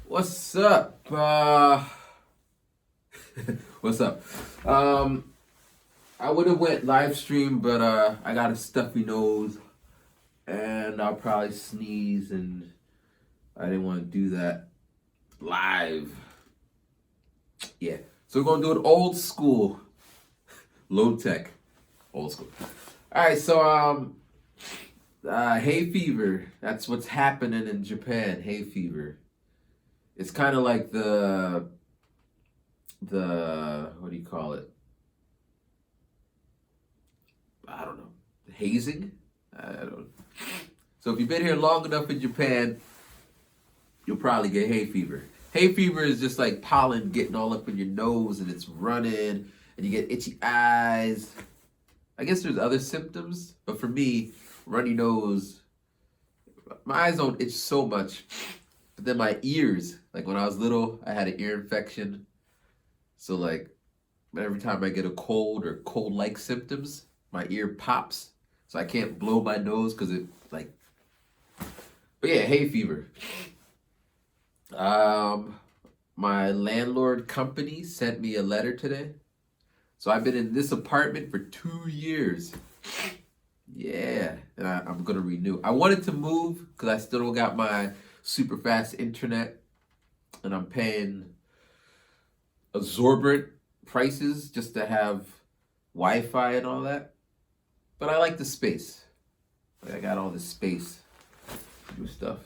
What's up? What's up? Um, I would have went live stream, but I got a stuffy nose, and I'll probably sneeze, and I didn't want to do that live. Yeah, so we're gonna do it old school, low tech, old school. All right, so hay fever. That's what's happening in Japan. Hay fever. It's kind of like the what do you call it? I don't know, hazing. I don't. So if you've been here long enough in Japan, you'll probably get hay fever. Hay fever is just like pollen getting all up in your nose and it's running and you get itchy eyes. I guess there's other symptoms, but for me, runny nose, my eyes don't itch so much. But then my ears, like when I was little, I had an ear infection. So like every time I get a cold or cold-like symptoms, my ear pops. So I can't blow my nose because it like. But yeah, hay fever. Um, my landlord company sent me a letter today. So I've been in this apartment for 2 years. Yeah, and I'm gonna renew. I wanted to move because I still don't got my super fast internet, and I'm paying exorbitant prices just to have Wi-Fi and all that. But I like the space. Like, I got all this space to do stuff.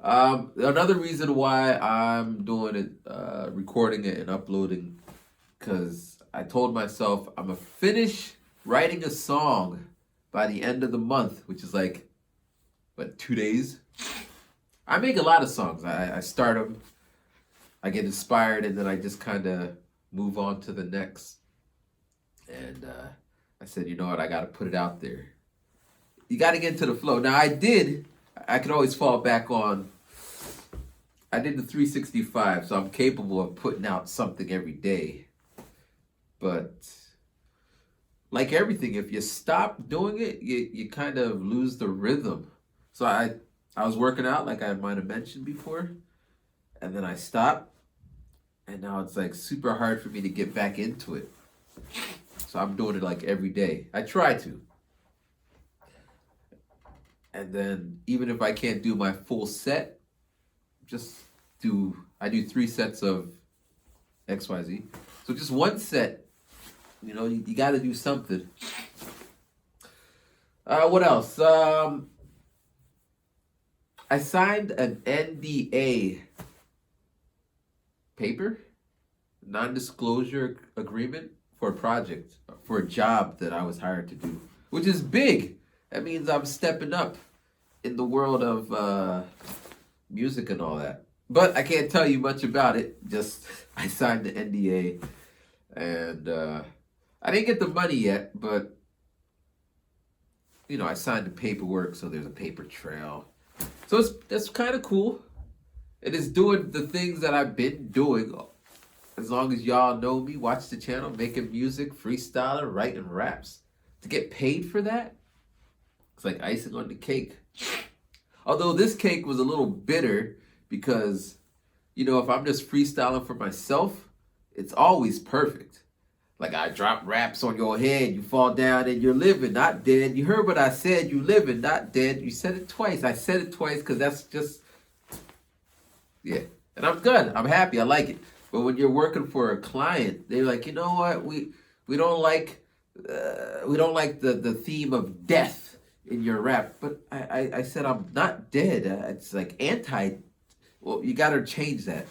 Another reason why I'm doing it, recording it and uploading, because I told myself I'm gonna finish writing a song by the end of the month, which is like, what, 2 days? I make a lot of songs. I start them, I get inspired, and then I just kind of move on to the next. And I said, you know what, I got to put it out there. You got to get into the flow. Now, I could always fall back on, I did the 365, so I'm capable of putting out something every day. But like everything, if you stop doing it, you kind of lose the rhythm. So I was working out, like I might have mentioned before, and then I stopped, and now it's like super hard for me to get back into it. So I'm doing it like every day. I try to. And then even if I can't do my full set, just I do 3 sets of XYZ. So just one set, you got to do something. What else? I signed an NDA paper, non-disclosure agreement for a project, for a job that I was hired to do, which is big. That means I'm stepping up in the world of music and all that. But I can't tell you much about it. Just I signed the NDA, and I didn't get the money yet, but I signed the paperwork, so there's a paper trail. So that's kind of cool. It is doing the things that I've been doing. As long as y'all know me, watch the channel, making music, freestyling, writing raps. To get paid for that, it's like icing on the cake. Although this cake was a little bitter because, if I'm just freestyling for myself, it's always perfect. Like I drop raps on your head, you fall down and you're living, not dead. You heard what I said, you living, not dead. You said it twice. I said it twice because that's just, yeah. And I'm good. I'm happy. I like it. But when you're working for a client, they're like, you know what? We don't like the theme of death in your rap. But I said I'm not dead. It's like anti. Well, you got to change that.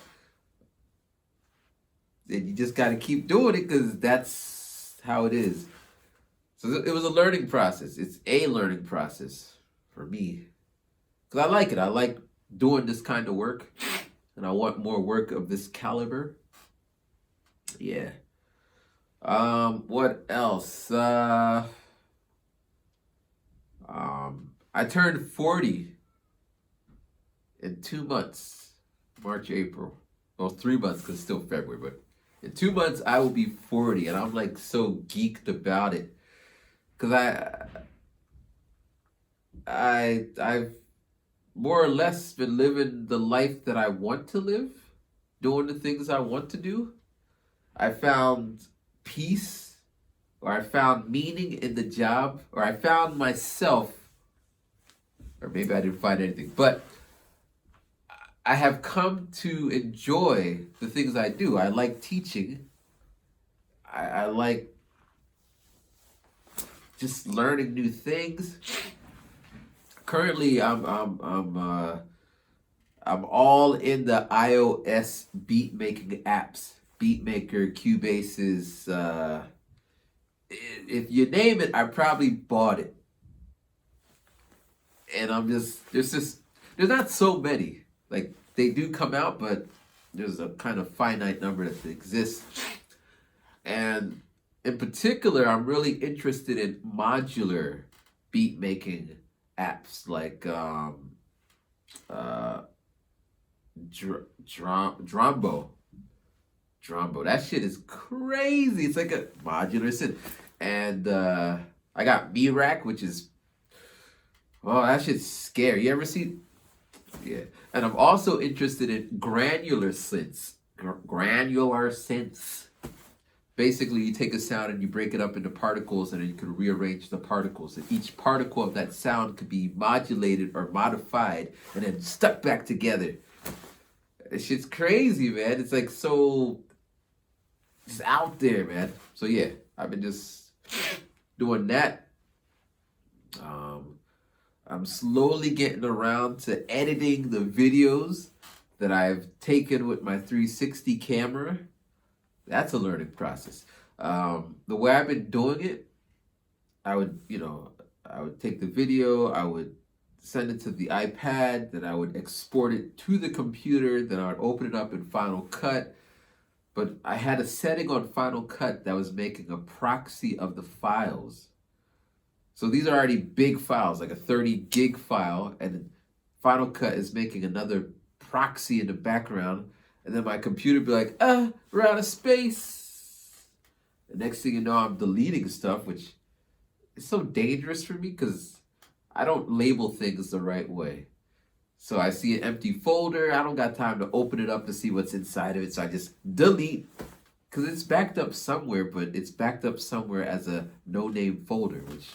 And you just got to keep doing it because that's how it is. So it was a learning process. It's a learning process for me because I like it. I like doing this kind of work, and I want more work of this caliber. Yeah. What else? I turned 40 in 2 months, March, April. Well, 3 months because it's still February, but in 2 months I will be 40, and I'm like so geeked about it because I've more or less been living the life that I want to live, doing the things I want to do. I found peace, or I found meaning in the job, or I found myself, or maybe I didn't find anything, but I have come to enjoy the things I do. I like teaching. I like just learning new things. Currently, I'm all in the iOS beat making apps. Beatmaker, Cubase's. If you name it, I probably bought it. And I'm just there's not so many. Like they do come out, but there's a kind of finite number that exists. And in particular, I'm really interested in modular beat making apps like Drumbo. Drumbo. That shit is crazy. It's like a modular synth. And I got Mirac, which is, oh, that shit's scary. You ever see? Yeah. And I'm also interested in granular synths. Granular synths. Basically, you take a sound and you break it up into particles, and then you can rearrange the particles. And each particle of that sound could be modulated or modified and then stuck back together. That shit's crazy, man. It's like so just out there, man. So yeah, I've been just doing that. I'm slowly getting around to editing the videos that I've taken with my 360 camera. That's a learning process. The way I've been doing it, I would take the video, I would send it to the iPad, then I would export it to the computer, then I would open it up in Final Cut. But I had a setting on Final Cut that was making a proxy of the files. So these are already big files, like a 30 gig file, and Final Cut is making another proxy in the background. And then my computer be like, we're out of space. The next thing you know, I'm deleting stuff, which is so dangerous for me because I don't label things the right way. So I see an empty folder. I don't got time to open it up to see what's inside of it. So I just delete because it's backed up somewhere, but it's backed up somewhere as a no-name folder, which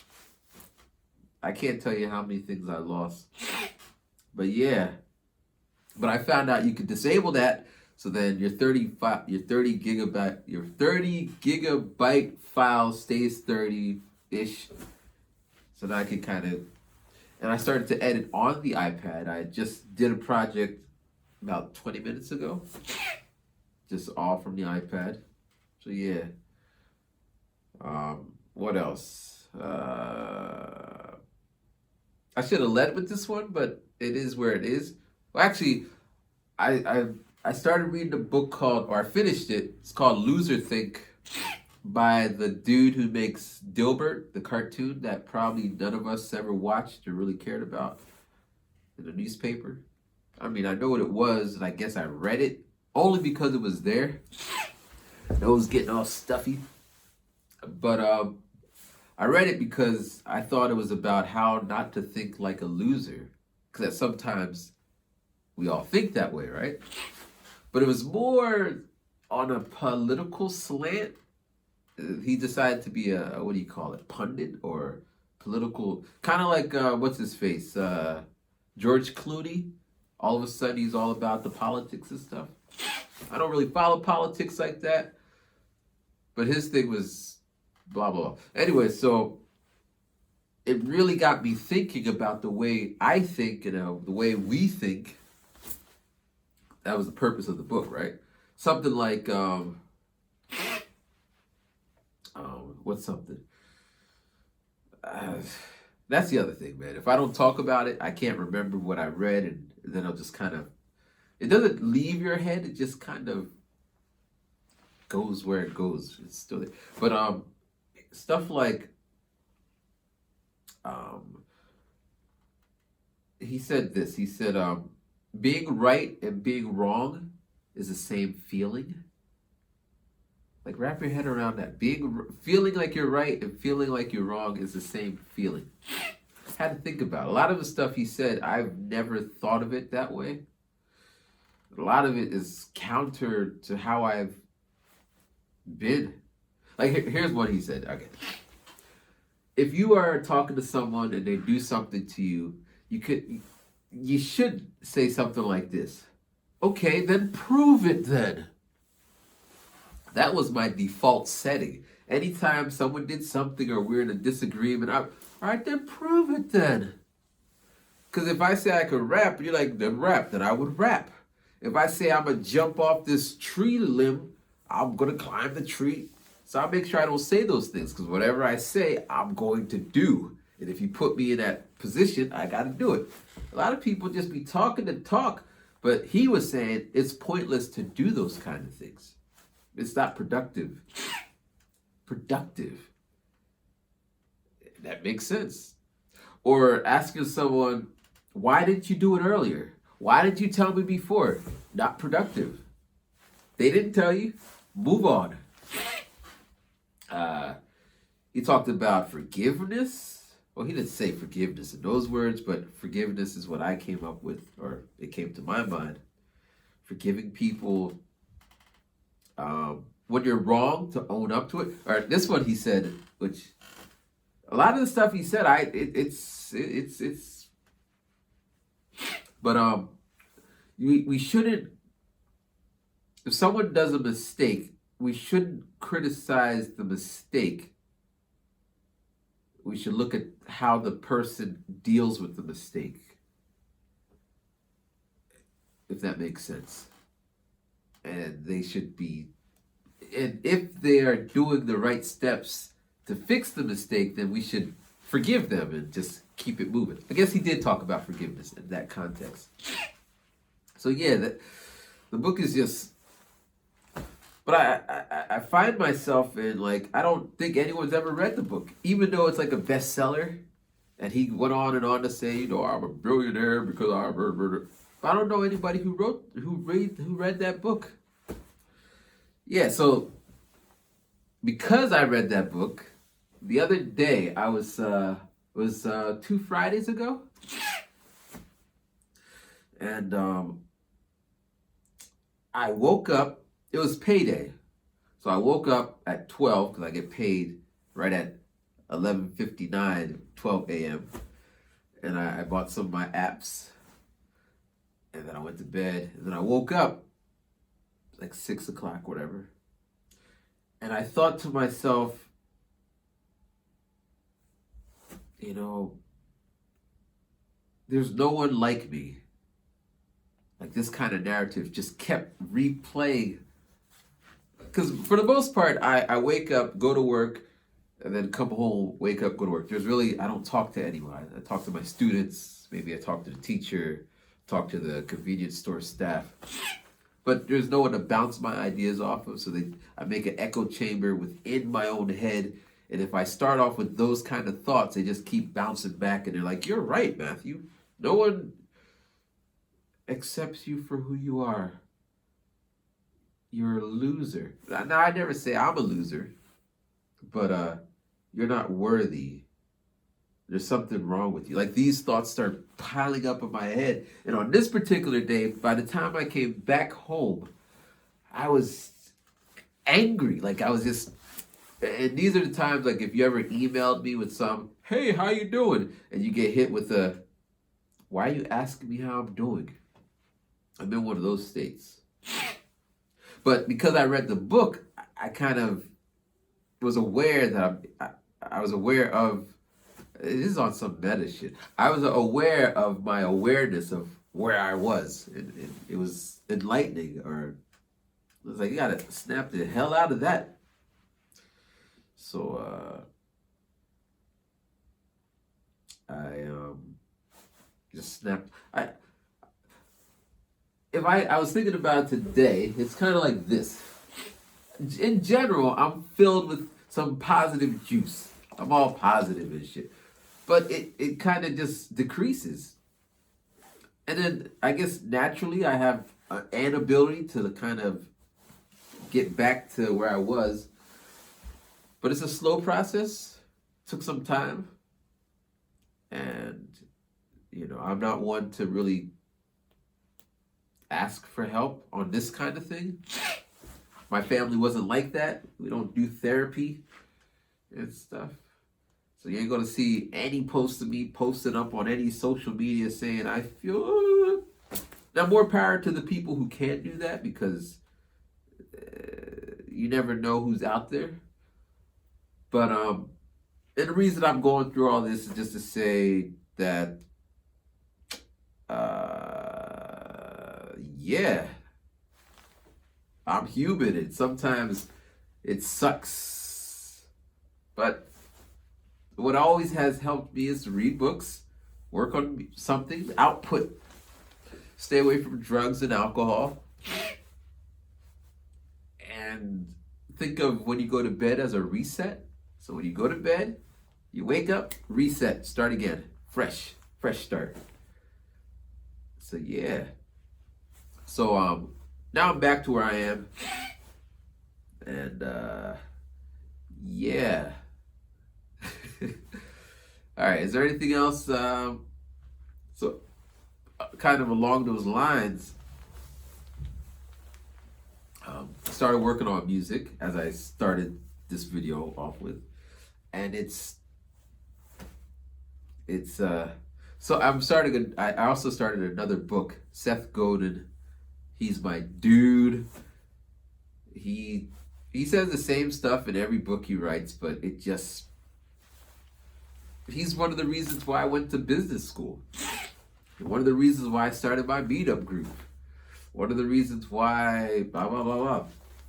I can't tell you how many things I lost. But yeah. But I found out you could disable that. So then your 30 gigabyte file stays 30-ish. So now I can kind of, and I started to edit on the iPad. I just did a project about 20 minutes ago. Just all from the iPad. So yeah. What else? I should have led with this one, but it is where it is. Well, actually, I started reading a book called, or I finished it. It's called Loser Think by the dude who makes Dilbert, the cartoon that probably none of us ever watched or really cared about in the newspaper. I mean, I know what it was, and I guess I read it only because it was there. It was getting all stuffy. But I read it because I thought it was about how not to think like a loser. Because sometimes we all think that way, right? But it was more on a political slant. He decided to be a, what do you call it, pundit or political, kind of like, what's his face? George Clooney. All of a sudden, he's all about the politics and stuff. I don't really follow politics like that. But his thing was blah, blah, blah. Anyway, so it really got me thinking about the way I think, the way we think. That was the purpose of the book, right? Something like, what's something? That's the other thing, man. If I don't talk about it, I can't remember what I read, and then I'll just kind of, it doesn't leave your head. It just kind of goes where it goes. It's still there. But stuff like, he said this. He said, being right and being wrong is the same feeling. Like, wrap your head around that. Feeling like you're right and feeling like you're wrong is the same feeling. had to think about. A lot of the stuff he said, I've never thought of it that way. A lot of it is counter to how I've been. Like, here's what he said. Okay. If you are talking to someone and they do something to you, you should say something like this. Okay, then prove it then. That was my default setting. Anytime someone did something or we're in a disagreement, all right, then prove it then. Because if I say I could rap, you're like, then rap, then I would rap. If I say I'm going to jump off this tree limb, I'm going to climb the tree. So I make sure I don't say those things, because whatever I say, I'm going to do. And if you put me in that position, I got to do it. A lot of people just be talking to talk, but he was saying it's pointless to do those kind of things. It's not productive. Productive. That makes sense. Or asking someone, why didn't you do it earlier? Why didn't you tell me before? Not productive. They didn't tell you. Move on. He talked about forgiveness. Well, he didn't say forgiveness in those words, but forgiveness is what I came up with, or it came to my mind. Forgiving people when you're wrong, to own up to it. Or this one he said, which a lot of the stuff he said, but we shouldn't. If someone does a mistake, we shouldn't criticize the mistake. We should look at how the person deals with the mistake, if that makes sense. And they should be, and if they are doing the right steps to fix the mistake, then we should forgive them and just keep it moving. I guess he did talk about forgiveness in that context. So yeah, the book is just, but I find myself in, like, I don't think anyone's ever read the book, even though it's like a bestseller. And he went on and on to say, I'm a billionaire because I don't know anybody who read that book. Yeah, so because I read that book, the other day I was 2 Fridays ago, and I woke up. It was payday, so I woke up at 12 because I get paid right at 11:59, 12 a.m. And I bought some of my apps, and then I went to bed, and then I woke up like 6 o'clock, whatever. And I thought to myself, there's no one like me. Like, this kind of narrative just kept replaying. Because for the most part, I wake up, go to work, and then come home, wake up, go to work. I don't talk to anyone. I talk to my students. Maybe I talk to the teacher, talk to the convenience store staff. But there's no one to bounce my ideas off of. So I make an echo chamber within my own head. And if I start off with those kind of thoughts, they just keep bouncing back. And they're like, you're right, Matthew. No one accepts you for who you are. You're a loser. Now, I never say I'm a loser. But you're not worthy. There's something wrong with you. Like, these thoughts start piling up in my head. And on this particular day, by the time I came back home, I was angry. Like, I was just, and these are the times, like, if you ever emailed me with some, hey, how you doing? And you get hit with a, why are you asking me how I'm doing? I'm in one of those states. But because I read the book, I kind of was aware that I was aware of, this is on some meta shit. I was aware of my awareness of where I was. And it was enlightening, or it was like, you gotta snap the hell out of that. So I just snapped. I was thinking about it today, it's kind of like this. In general, I'm filled with some positive juice. I'm all positive and shit. But it kind of just decreases. And then I guess naturally I have an ability to kind of get back to where I was. But it's a slow process. Took some time. And, I'm not one to really ask for help on this kind of thing. My family wasn't like that. We don't do therapy and stuff. So you ain't gonna see any post of me posted up on any social media saying I feel. Now, more power to the people who can't do that, because you never know who's out there. But and the reason I'm going through all this is just to say that, yeah, I'm human, and sometimes it sucks. But what always has helped me is to read books, work on something, output, stay away from drugs and alcohol, and think of when you go to bed as a reset. So when you go to bed, you wake up, reset, start again, fresh start. So yeah. So now I'm back to where I am, and yeah. All right. Is there anything else? Kind of along those lines, I started working on music, as I started this video off with, and so I'm starting. I also started another book. Seth Godin, he's my dude. He says the same stuff in every book he writes, but he's one of the reasons why I went to business school. One of the reasons why I started my meetup group. One of the reasons why blah blah blah blah.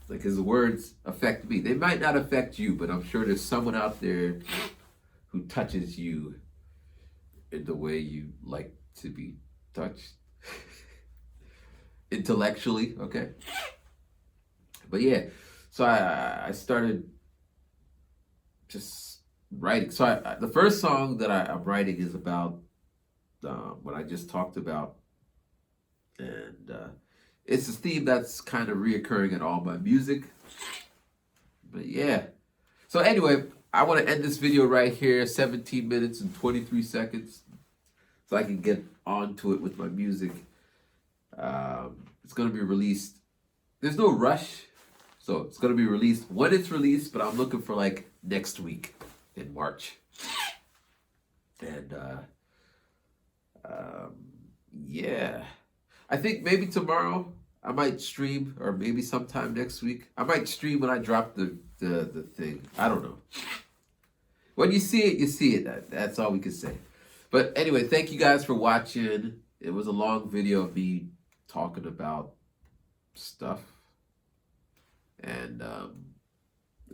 Like, his words affect me. They might not affect you, but I'm sure there's someone out there who touches you in the way you like to be touched. Intellectually, okay? But yeah, so I started just writing. So the first song that I'm writing is about what I just talked about. And it's a theme that's kind of reoccurring in all my music. But yeah. So anyway, I want to end this video right here, 17 minutes and 23 seconds, so I can get onto it with my music. It's going to be released. There's no rush. So it's going to be released when it's released, but I'm looking for like next week in March. And yeah. I think maybe tomorrow I might stream, or maybe sometime next week. I might stream when I drop the thing. I don't know. When you see it, you see it. That's all we can say. But anyway, thank you guys for watching. It was a long video of me talking about stuff. And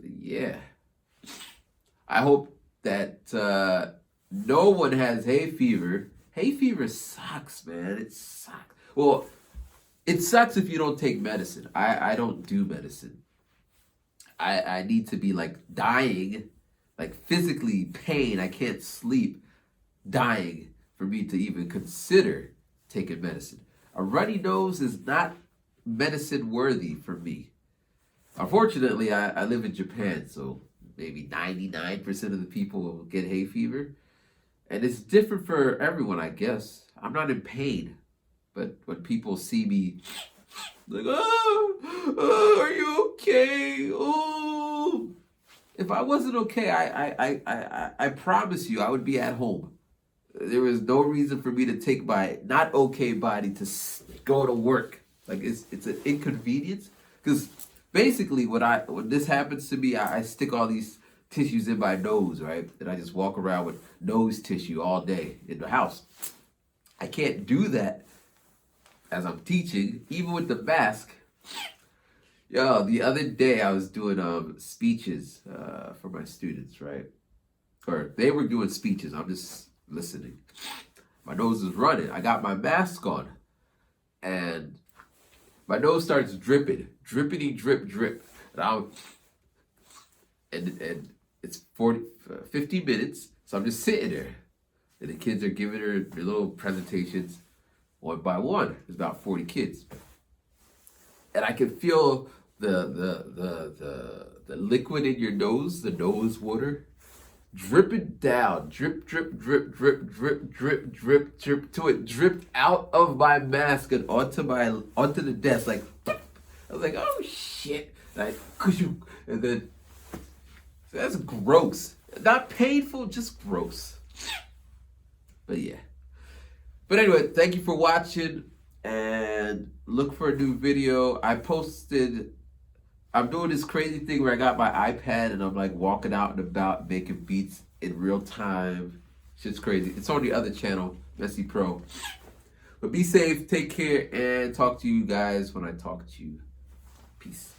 yeah. I hope that no one has hay fever. Hay fever sucks, man. It sucks. Well, it sucks if you don't take medicine. I don't do medicine. I need to be like dying, like physically pain. I can't sleep, dying for me to even consider taking medicine. A runny nose is not medicine worthy for me. Unfortunately, I live in Japan, so maybe 99% of the people will get hay fever. And it's different for everyone, I guess. I'm not in pain. But when people see me, like, oh, are you okay? Oh, if I wasn't okay, I promise you, I would be at home. There was no reason for me to take my not okay body to go to work. Like, it's an inconvenience. Because basically, when this happens to me, I stick all these tissues in my nose, right? And I just walk around with nose tissue all day in the house. I can't do that as I'm teaching, even with the mask. Yo, the other day I was doing speeches for my students, right? Or they were doing speeches. I'm just listening. My nose is running. I got my mask on, and my nose starts dripping, drippity drip drip, and it's 50 minutes. So I'm just sitting there, and the kids are giving her their little presentations. One by one, there's about 40 kids, and I can feel the liquid in your nose, the nose water, dripping down, drip, drip, drip, drip, drip, drip, drip, drip, till it dripped out of my mask and onto the desk. Like, I was like, oh shit! Like, and then that's gross. Not painful, just gross. But yeah. But anyway, thank you for watching, and look for a new video. I'm doing this crazy thing where I got my iPad and I'm like walking out and about making beats in real time. Shit's crazy. It's on the other channel, Messy Pro. But be safe, take care, and talk to you guys when I talk to you. Peace.